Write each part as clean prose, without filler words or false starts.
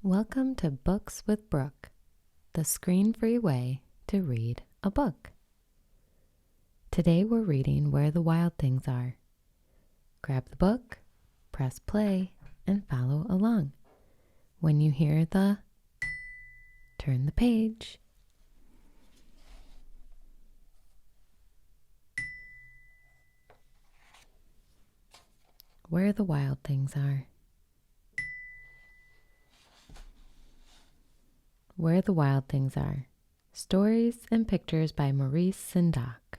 Welcome to Books with Brooke, the screen-free way to read a book. Today we're reading Where the Wild Things Are. Grab the book, press play, and follow along. When you hear the turn the page. Where the Wild Things Are. Where the Wild Things Are. Stories and pictures by Maurice Sendak.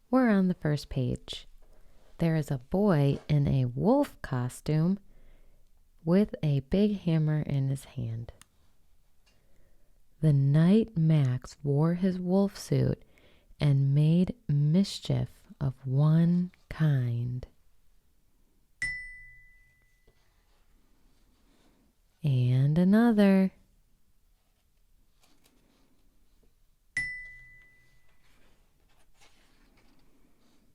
We're on the first page. There is a boy in a wolf costume with a big hammer in his hand. The night Max wore his wolf suit and made mischief of one kind. And another.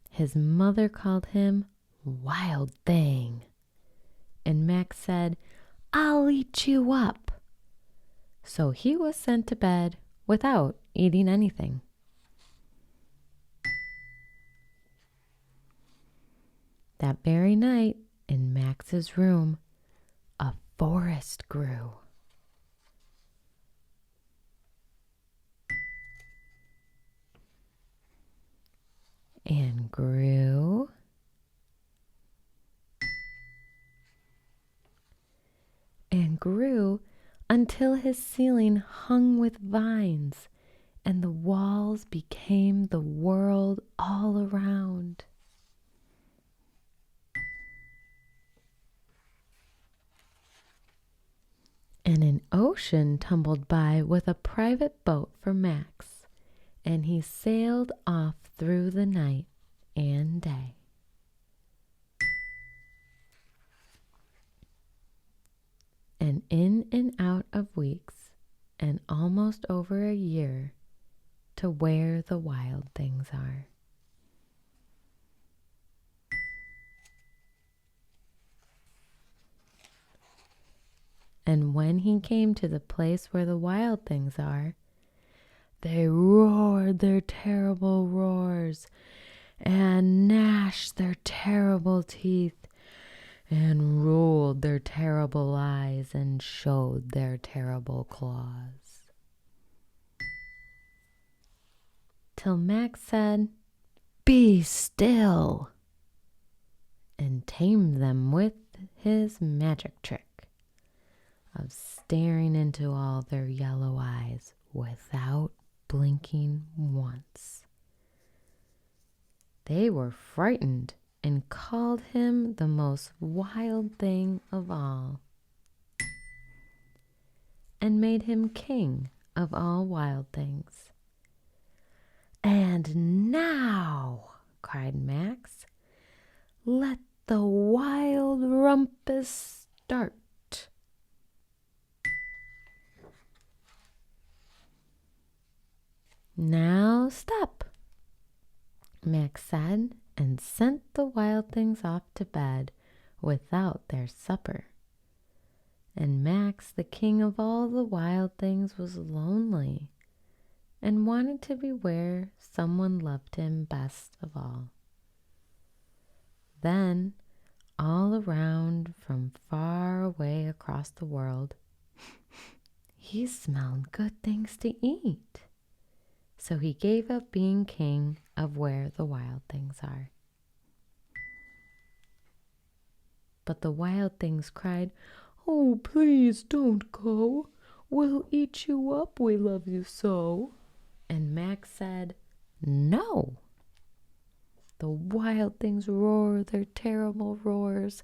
His mother called him Wild Thing, and Max said, "I'll eat you up." So he was sent to bed without eating anything. That very night, in Max's room, a forest grew. And grew. And grew until his ceiling hung with vines, and the walls became the world all around. And an ocean tumbled by with a private boat for Max, and he sailed off through the night and day. And in and out of weeks, and almost over a year, to where the wild things are. And when he came to the place where the wild things are, they roared their terrible roars, and gnashed their terrible teeth, and rolled their terrible eyes, and showed their terrible claws. Till Max said, "Be still," and tamed them with his magic trick of staring into all their yellow eyes without blinking once. They were frightened and called him the most wild thing of all, and made him king of all wild things. "And now," cried Max, "let the wild rumpus start." "Now stop," Max said, and sent the wild things off to bed without their supper. And Max, the king of all the wild things, was lonely and wanted to be where someone loved him best of all. Then, all around from far away across the world, he smelled good things to eat. So he gave up being king of where the wild things are. But the wild things cried, "Oh, please don't go. We'll eat you up, we love you so." And Max said, "No." The wild things roared their terrible roars,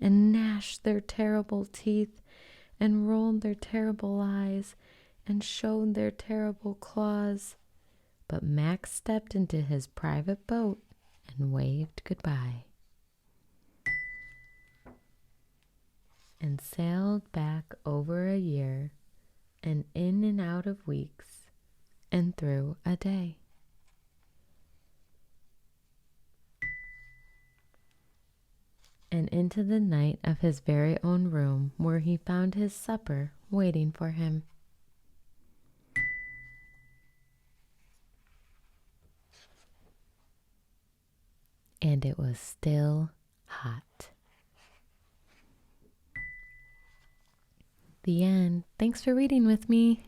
and gnashed their terrible teeth, and rolled their terrible eyes, and showed their terrible claws. But Max stepped into his private boat and waved goodbye, and sailed back over a year, and in and out of weeks, and through a day. and into the night of his very own room, where he found his supper waiting for him. And it was still hot. The end. Thanks for reading with me.